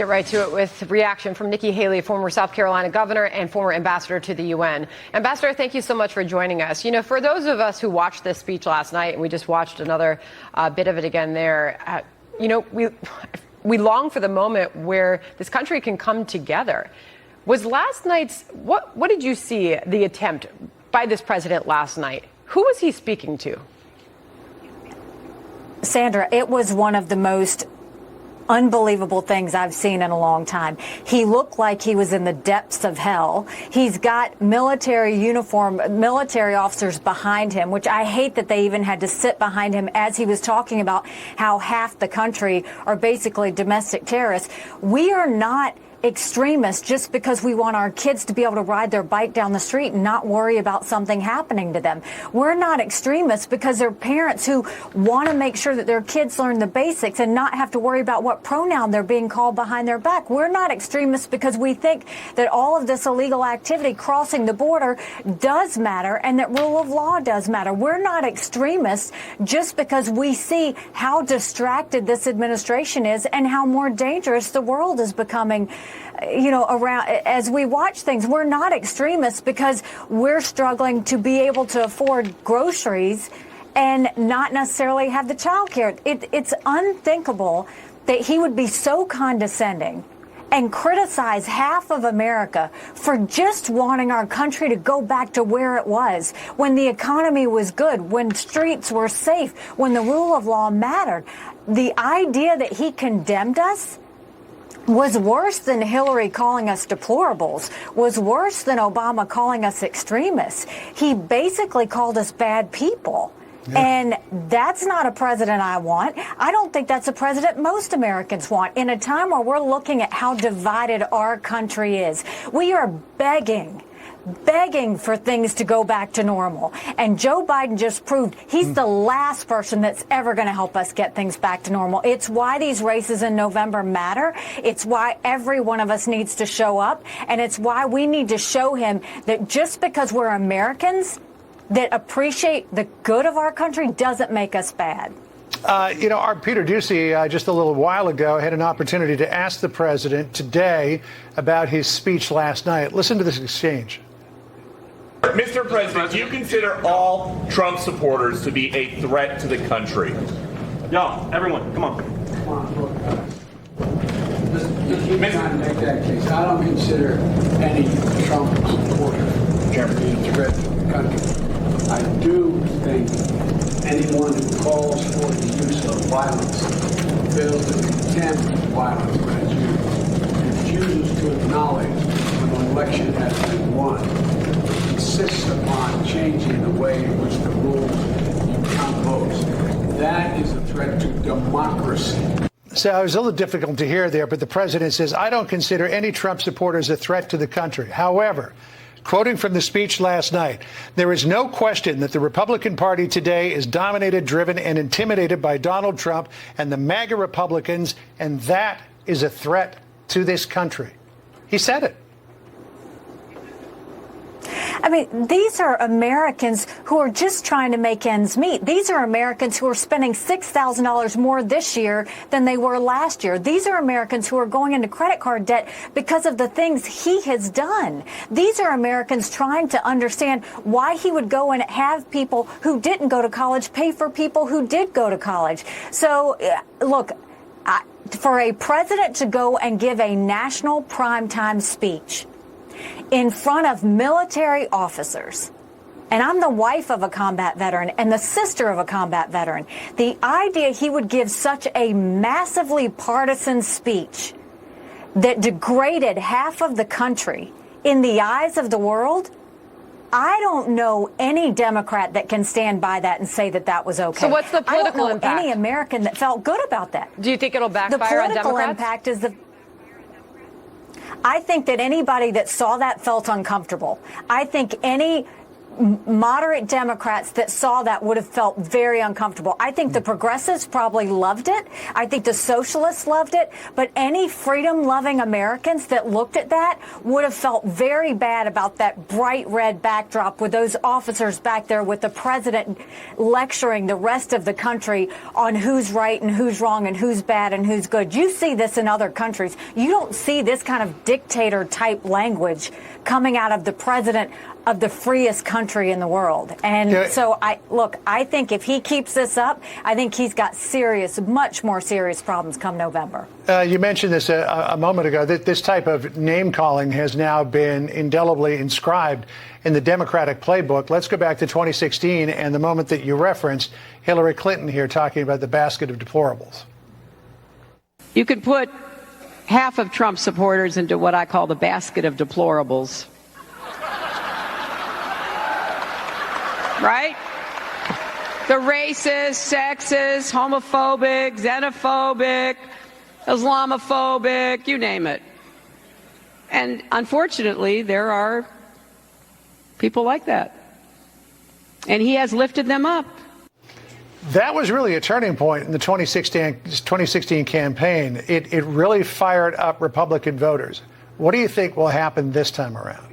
get right to it with reaction from Nikki Haley, former South Carolina governor and former ambassador to the UN. Ambassador, thank you so much for joining us. You know, for those of us who watched this speech last night, and we just watched another bit of it again there, you know, we long for the moment where this country can come together. Was last night's, what did you see the attempt by this president last night? Who was he speaking to? Sandra, it was one of the most unbelievable things I've seen in a long time. He looked like he was in the depths of hell. He's got military officers behind him, which I hate that they even had to sit behind him as he was talking about how half the country are basically domestic terrorists. We are not extremists just because we want our kids to be able to ride their bike down the street and not worry about something happening to them. We're not extremists because they're parents who want to make sure that their kids learn the basics and not have to worry about what pronoun they're being called behind their back. We're not extremists because we think that all of this illegal activity crossing the border does matter and that rule of law does matter. We're not extremists just because we see how distracted this administration is and how more dangerous the world is becoming. You know, around as we watch things, we're not extremists because we're struggling to be able to afford groceries and not necessarily have the child care. It's unthinkable that he would be so condescending and criticize half of America for just wanting our country to go back to where it was, when the economy was good, when streets were safe, when the rule of law mattered. The idea that he condemned us was worse than Hillary calling us deplorables, was worse than Obama calling us extremists. He basically called us bad people. Yeah. And that's not a president I want. I don't think that's a president most Americans want. In a time where we're looking at how divided our country is, we are begging for things to go back to normal. And Joe Biden just proved he's the last person that's ever going to help us get things back to normal. It's why these races in November matter. It's why every one of us needs to show up. And it's why we need to show him that just because we're Americans that appreciate the good of our country doesn't make us bad. You know, our Peter Doocy just a little while ago had an opportunity to ask the president today about his speech last night. Listen to this exchange. Mr. President, do you consider all Trump supporters to be a threat to the country? Y'all, everyone, come on. Just trying to make that case. I don't consider any Trump supporter to be a threat to the country. I do think anyone who calls for the use of violence fails to contempt violence when it refuses to acknowledge when an election has been won, insists upon changing the way in which the rules you count votes. That is a threat to democracy. So it was a little difficult to hear there, but the president says, I don't consider any Trump supporters a threat to the country. However, quoting from the speech last night, there is no question that the Republican Party today is dominated, driven, and intimidated by Donald Trump and the MAGA Republicans, and that is a threat to this country. He said it. I mean, these are Americans who are just trying to make ends meet. These are Americans who are spending $6,000 more this year than they were last year. These are Americans who are going into credit card debt because of the things he has done. These are Americans trying to understand why he would go and have people who didn't go to college pay for people who did go to college. So, look, for a president to go and give a national primetime speech in front of military officers, and I'm the wife of a combat veteran and the sister of a combat veteran, the idea he would give such a massively partisan speech that degraded half of the country in the eyes of the world, I don't know any Democrat that can stand by that and say that that was okay. So what's the political I don't know impact? any American that felt good about that. Do you think it'll backfire on Democrats? The political impact is I think that anybody that saw that felt uncomfortable. I think any moderate Democrats that saw that would have felt very uncomfortable. I think the progressives probably loved it. I think the socialists loved it. But any freedom-loving Americans that looked at that would have felt very bad about that bright red backdrop with those officers back there with the president lecturing the rest of the country on who's right and who's wrong and who's bad and who's good. You see this in other countries. You don't see this kind of dictator-type language coming out of the president of the freest country in the world. And so I think if he keeps this up, I think he's got much more serious problems come November. You mentioned this a moment ago, that this type of name calling has now been indelibly inscribed in the Democratic playbook. Let's go back to 2016 and the moment that you referenced Hillary Clinton here talking about the basket of deplorables. You could put half of Trump supporters into what I call the basket of deplorables. Right? The racist, sexist, homophobic, xenophobic, Islamophobic, you name it. And unfortunately, there are people like that. And he has lifted them up. That was really a turning point in the 2016 campaign. It really fired up Republican voters. What do you think will happen this time around?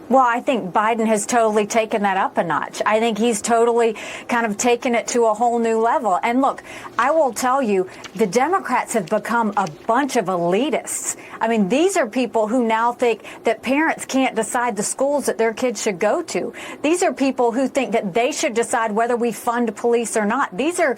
Well, I think Biden has totally taken that up a notch. I think he's totally kind of taken it to a whole new level. And look, I will tell you, the Democrats have become a bunch of elitists. I mean, these are people who now think that parents can't decide the schools that their kids should go to. These are people who think that they should decide whether we fund police or not. These are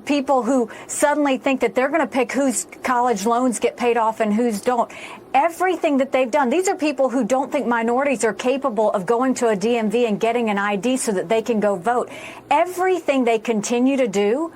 people who suddenly think that they're going to pick whose college loans get paid off and whose don't. Everything that they've done, these are people who don't think minorities are capable of going to a DMV and getting an ID so that they can go vote. Everything they continue to do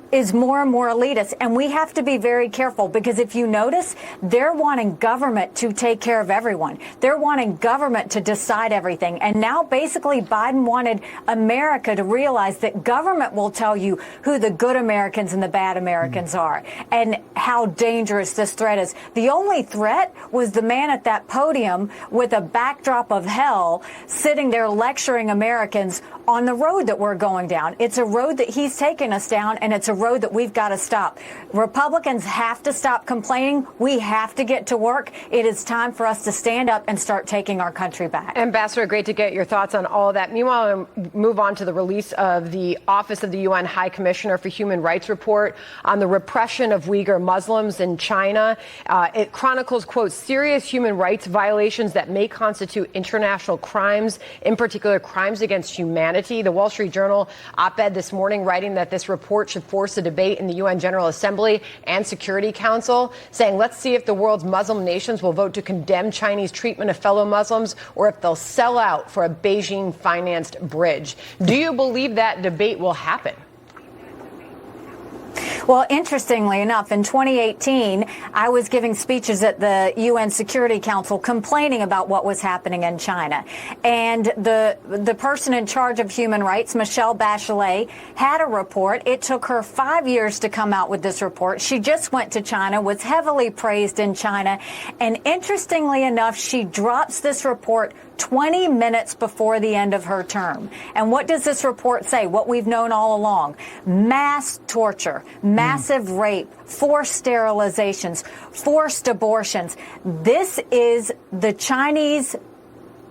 is more and more elitist. And we have to be very careful, because if you notice, they're wanting government to take care of everyone. They're wanting government to decide everything. And now basically Biden wanted America to realize that government will tell you who the good Americans and the bad Americans are, and how dangerous this threat is. The only threat was the man at that podium with a backdrop of hell sitting there lecturing Americans on the road that we're going down. It's a road that he's taken us down, and it's a road that we've got to stop. Republicans have to stop complaining. We have to get to work. It is time for us to stand up and start taking our country back. Ambassador, great to get your thoughts on all of that. Meanwhile, I'll move on to the release of the Office of the UN High Commissioner for Human Rights report on the repression of Uyghur Muslims in China. It chronicles, quote, serious human rights violations that may constitute international crimes, in particular crimes against humanity. The Wall Street Journal op-ed this morning writing that this report should force a debate in the UN General Assembly and Security Council, saying, let's see if the world's Muslim nations will vote to condemn Chinese treatment of fellow Muslims, or if they'll sell out for a Beijing-financed bridge. Do you believe that debate will happen? Well, interestingly enough, in 2018, I was giving speeches at the UN Security Council complaining about what was happening in China. And the person in charge of human rights, Michelle Bachelet, had a report. It took her 5 years to come out with this report. She just went to China, was heavily praised in China. And interestingly enough, she drops this report 20 minutes before the end of her term. And what does this report say? What we've known all along. Mass torture, massive rape, forced sterilizations, forced abortions. This is the Chinese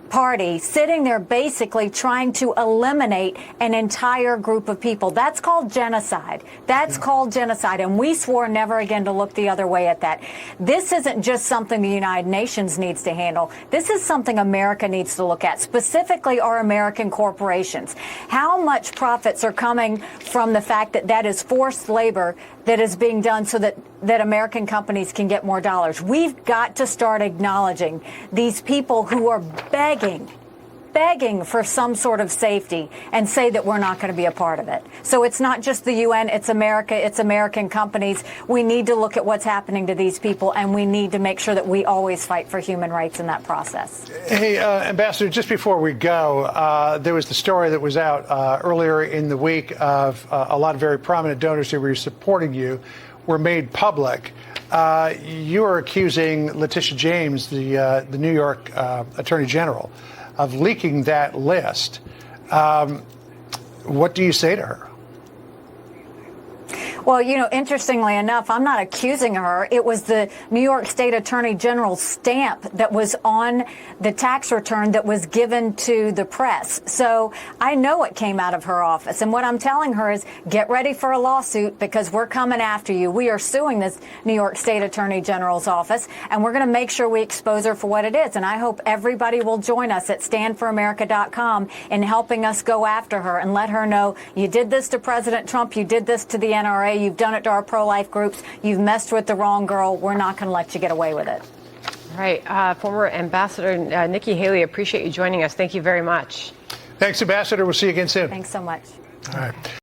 party sitting there basically trying to eliminate an entire group of people. That's called genocide. That's called genocide. And we swore never again to look the other way at that. This isn't just something the United Nations needs to handle. This is something America needs to look at, specifically our American corporations. How much profits are coming from the fact that that is forced labor that is being done so that American companies can get more dollars? We've got to start acknowledging these people who are begging for some sort of safety, and say that we're not going to be a part of it. So it's not just the UN, it's America, it's American companies. We need to look at what's happening to these people, and we need to make sure that we always fight for human rights in that process. Hey, Ambassador, just before we go, there was the story that was out earlier in the week of a lot of very prominent donors who were supporting you were made public. You are accusing Letitia James, the New York Attorney General, of leaking that list. What do you say to her? Well, you know, interestingly enough, I'm not accusing her. It was the New York State Attorney General's stamp that was on the tax return that was given to the press. So I know it came out of her office. And what I'm telling her is get ready for a lawsuit because we're coming after you. We are suing this New York State Attorney General's office, and we're going to make sure we expose her for what it is. And I hope everybody will join us at standforamerica.com in helping us go after her and let her know you did this to President Trump, you did this to the NRA, you've done it to our pro-life groups, you've messed with the wrong girl. We're not going to let you get away with it. All right. Former Ambassador Nikki Haley, appreciate you joining us. Thank you very much. Thanks, Ambassador. We'll see you again soon. Thanks so much. All right.